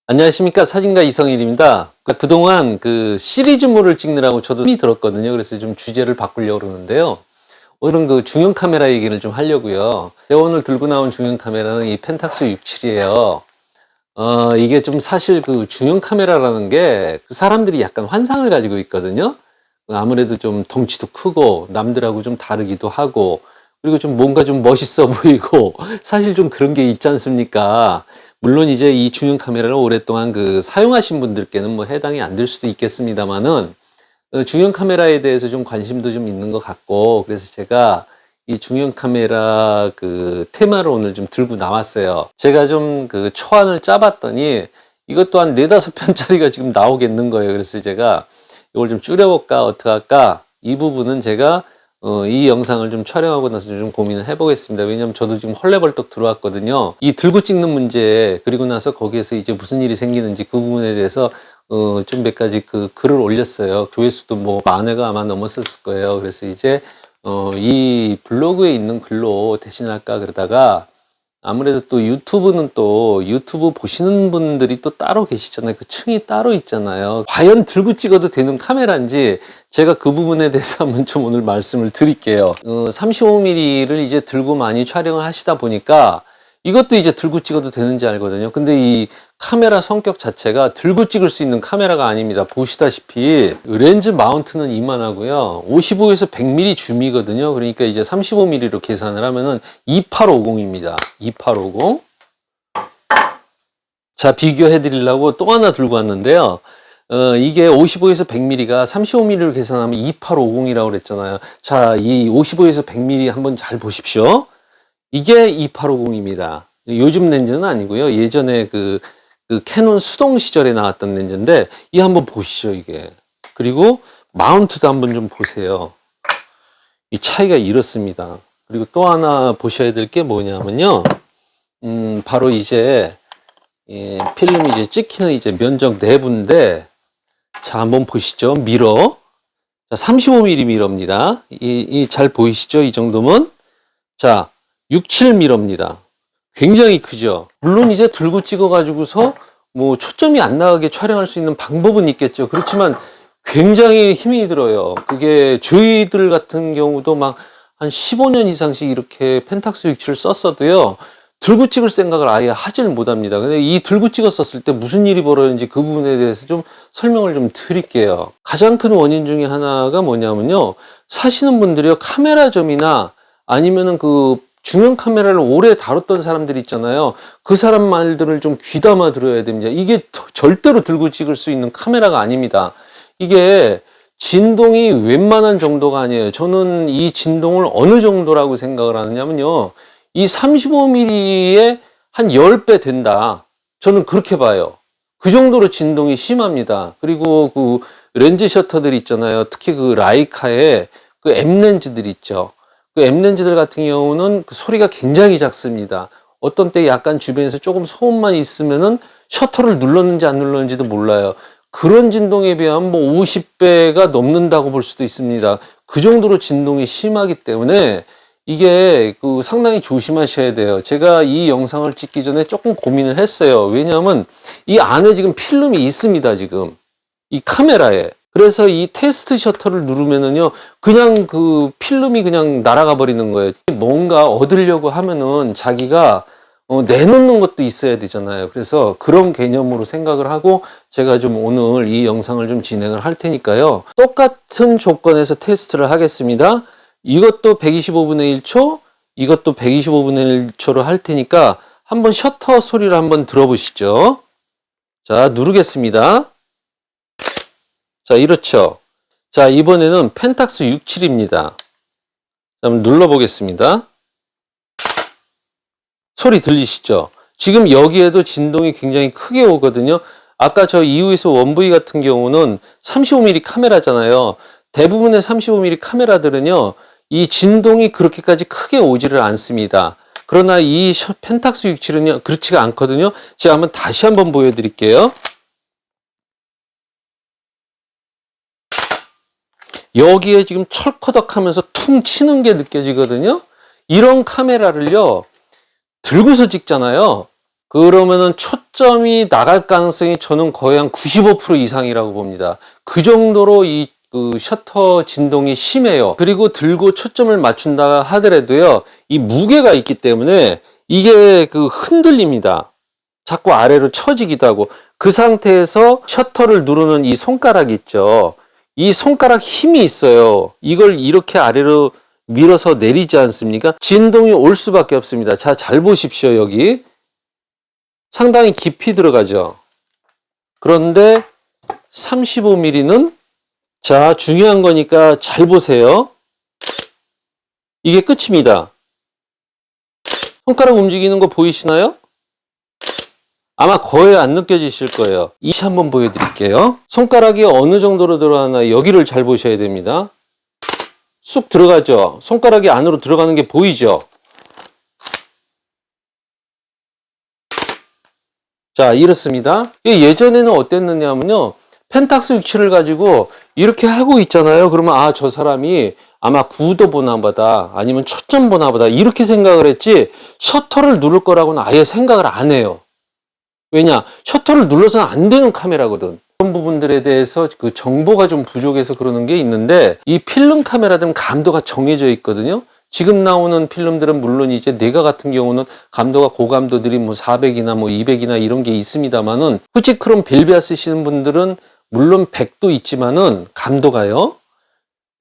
안녕하십니까, 사진가 이성일입니다. 그동안 그 시리즈물을 찍느라고 저도 힘이 들었거든요. 그래서 좀 주제를 바꾸려고 그러는데요. 오늘은 그 중형 카메라 얘기를 좀 하려고요. 제가 오늘 들고 나온 중형 카메라는 이 펜탁스 67이에요. 이게 좀 사실 그 중형 카메라라는 게 사람들이 약간 환상을 가지고 있거든요. 아무래도 좀 덩치도 크고 남들하고 좀 다르기도 하고, 그리고 좀 뭔가 좀 멋있어 보이고 사실 좀 그런 게 있지 않습니까? 물론 이제 이 중형 카메라를 오랫동안 그 사용하신 분들께는 뭐 해당이 안 될 수도 있겠습니다만은, 중형 카메라에 대해서 좀 관심도 좀 있는 것 같고, 그래서 제가 이 중형 카메라 그 테마를 오늘 좀 들고 나왔어요. 제가 좀 그 초안을 짜봤더니 이것도 한 4~5편짜리가 지금 나오겠는 거예요. 그래서 제가 이걸 좀 줄여볼까 어떻게 할까, 이 부분은 제가 이 영상을 좀 촬영하고 나서 좀 고민을 해보겠습니다. 왜냐면 저도 지금 헐레벌떡 들어왔거든요. 이 들고 찍는 문제, 그리고 나서 거기에서 이제 무슨 일이 생기는지 그 부분에 대해서 좀 몇 가지 그 글을 올렸어요. 조회수도 뭐 10,000회가 아마 넘었을 거예요. 그래서 이제 이 블로그에 있는 글로 대신할까 그러다가, 아무래도 또 유튜브는 또 유튜브 보시는 분들이 또 따로 계시잖아요. 그 층이 따로 있잖아요. 과연 들고 찍어도 되는 카메라인지 제가 그 부분에 대해서 한번 좀 오늘 말씀을 드릴게요. 35mm를 이제 들고 많이 촬영을 하시다 보니까 이것도 이제 들고 찍어도 되는지 알거든요. 근데 이 카메라 성격 자체가 들고 찍을 수 있는 카메라가 아닙니다. 보시다시피 렌즈 마운트는 이만하고요. 55에서 100mm 줌이거든요. 그러니까 이제 35mm로 계산을 하면은 2850입니다. 2850. 자, 비교해 드리려고 또 하나 들고 왔는데요. 이게 55에서 100mm가 35mm로 계산하면 2850이라고 그랬잖아요. 자, 이 55에서 100mm 한번 잘 보십시오. 이게 2850입니다. 요즘 렌즈는 아니고요. 예전에 그 캐논 수동 시절에 나왔던 렌즈인데, 이 한번 보시죠, 이게. 그리고 마운트도 한번 좀 보세요. 이 차이가 이렇습니다. 그리고 또 하나 보셔야 될 게 뭐냐면요. 바로 이제 필름이 이제 찍히는 이제 면적 내부인데, 자, 한번 보시죠. 미러. 자, 35mm 미러입니다. 잘 보이시죠? 이 정도면. 자, 67mm입니다. 굉장히 크죠. 물론 이제 들고 찍어가지고서 뭐 초점이 안 나가게 촬영할 수 있는 방법은 있겠죠. 그렇지만 굉장히 힘이 들어요. 그게 저희들 같은 경우도 막 한 15년 이상씩 이렇게 펜탁스 67을 썼어도요, 들고 찍을 생각을 아예 하질 못합니다. 근데 이 들고 찍었었을 때 무슨 일이 벌어졌는지 그 부분에 대해서 좀 설명을 좀 드릴게요. 가장 큰 원인 중에 하나가 뭐냐면요, 사시는 분들이요, 카메라점이나 아니면은 그 중형 카메라를 오래 다뤘던 사람들 있잖아요. 그 사람 말들을 좀 귀담아 들어야 됩니다. 이게 절대로 들고 찍을 수 있는 카메라가 아닙니다. 이게 진동이 웬만한 정도가 아니에요. 저는 이 진동을 어느 정도라고 생각을 하느냐면요, 이 35mm의 한 10배 된다. 저는 그렇게 봐요. 그 정도로 진동이 심합니다. 그리고 그 렌즈 셔터들 있잖아요. 특히 그 라이카의 그 M 렌즈들 있죠. 그 M 렌즈들 같은 경우는 그 소리가 굉장히 작습니다. 어떤 때 약간 주변에서 조금 소음만 있으면은 셔터를 눌렀는지 안 눌렀는지도 몰라요. 그런 진동에 비하면 뭐 50배가 넘는다고 볼 수도 있습니다. 그 정도로 진동이 심하기 때문에 이게 그 상당히 조심하셔야 돼요. 제가 이 영상을 찍기 전에 조금 고민을 했어요. 왜냐하면 이 안에 지금 필름이 있습니다, 지금. 이 카메라에. 그래서 이 테스트 셔터를 누르면은요, 그냥 그 필름이 그냥 날아가 버리는 거예요. 뭔가 얻으려고 하면은 자기가 내놓는 것도 있어야 되잖아요. 그래서 그런 개념으로 생각을 하고 제가 좀 오늘 이 영상을 좀 진행을 할 테니까요. 똑같은 조건에서 테스트를 하겠습니다. 이것도 125분의 1초, 이것도 125분의 1초로 할 테니까 한번 셔터 소리를 한번 들어보시죠. 자, 누르겠습니다. 자, 이렇죠. 자, 이번에는 펜탁스 67입니다. 한번 눌러보겠습니다. 소리 들리시죠? 지금 여기에도 진동이 굉장히 크게 오거든요. 아까 저 EOS 1V 같은 경우는 35mm 카메라잖아요. 대부분의 35mm 카메라들은요, 이 진동이 그렇게까지 크게 오지를 않습니다. 그러나 이 펜탁스 67은요, 그렇지가 않거든요. 제가 한번 다시 한번 보여드릴게요. 여기에 지금 철커덕 하면서 퉁 치는 게 느껴지거든요. 이런 카메라를요, 들고서 찍잖아요. 그러면은 초점이 나갈 가능성이 저는 거의 한 95% 이상이라고 봅니다. 그 정도로 그 셔터 진동이 심해요. 그리고 들고 초점을 맞춘다 하더라도요, 이 무게가 있기 때문에 이게 그 흔들립니다. 자꾸 아래로 처지기도 하고, 그 상태에서 셔터를 누르는 이 손가락 있죠. 이 손가락 힘이 있어요. 이걸 이렇게 아래로 밀어서 내리지 않습니까? 진동이 올 수밖에 없습니다. 자, 잘 보십시오. 여기 상당히 깊이 들어가죠. 그런데 35mm는, 자, 중요한 거니까 잘 보세요. 이게 끝입니다. 손가락 움직이는 거 보이시나요? 아마 거의 안 느껴지실 거예요. 이시 한번 보여드릴게요. 손가락이 어느 정도로 들어가나 여기를 잘 보셔야 됩니다. 쑥 들어가죠. 손가락이 안으로 들어가는 게 보이죠. 자, 이렇습니다. 예전에는 어땠느냐면요, 펜탁스 위치를 가지고 이렇게 하고 있잖아요. 그러면 아, 저 사람이 아마 구도 보나 보다, 아니면 초점 보나 보다, 이렇게 생각을 했지 셔터를 누를 거라고는 아예 생각을 안 해요. 왜냐? 셔터를 눌러서는 안 되는 카메라거든. 그런 부분들에 대해서 그 정보가 좀 부족해서 그러는 게 있는데, 이 필름 카메라들은 감도가 정해져 있거든요. 지금 나오는 필름들은 물론 이제 내가 같은 경우는 감도가 고감도들이 뭐 400이나 뭐 200이나 이런 게 있습니다만은, 후지크롬 벨비아 쓰시는 분들은 물론 100도 있지만은 감도가요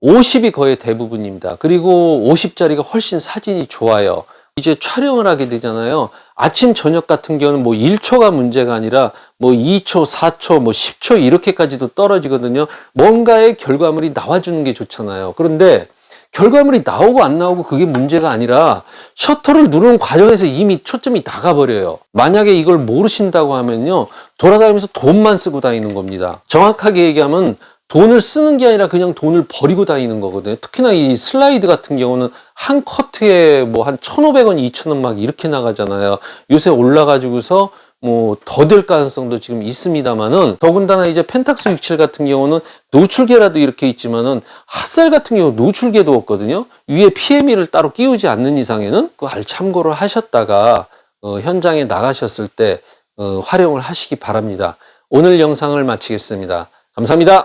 50이 거의 대부분입니다. 그리고 50짜리가 훨씬 사진이 좋아요. 이제 촬영을 하게 되잖아요. 아침, 저녁 같은 경우는 뭐 1초가 문제가 아니라 뭐 2초, 4초, 뭐 10초 이렇게까지도 떨어지거든요. 뭔가의 결과물이 나와주는 게 좋잖아요. 그런데 결과물이 나오고 안 나오고 그게 문제가 아니라 셔터를 누르는 과정에서 이미 초점이 나가버려요. 만약에 이걸 모르신다고 하면요, 돌아다니면서 돈만 쓰고 다니는 겁니다. 정확하게 얘기하면 돈을 쓰는 게 아니라 그냥 돈을 버리고 다니는 거거든요. 특히나 이 슬라이드 같은 경우는 한 커트에 뭐 한 1,500원, 2,000원 막 이렇게 나가잖아요. 요새 올라가지고서 뭐 더 될 가능성도 지금 있습니다만은, 더군다나 이제 펜탁스 67 같은 경우는 노출계라도 이렇게 있지만은 핫셀 같은 경우 노출계도 없거든요. 위에 PME를 따로 끼우지 않는 이상에는 그거 잘 참고를 하셨다가 현장에 나가셨을 때 활용을 하시기 바랍니다. 오늘 영상을 마치겠습니다. 감사합니다.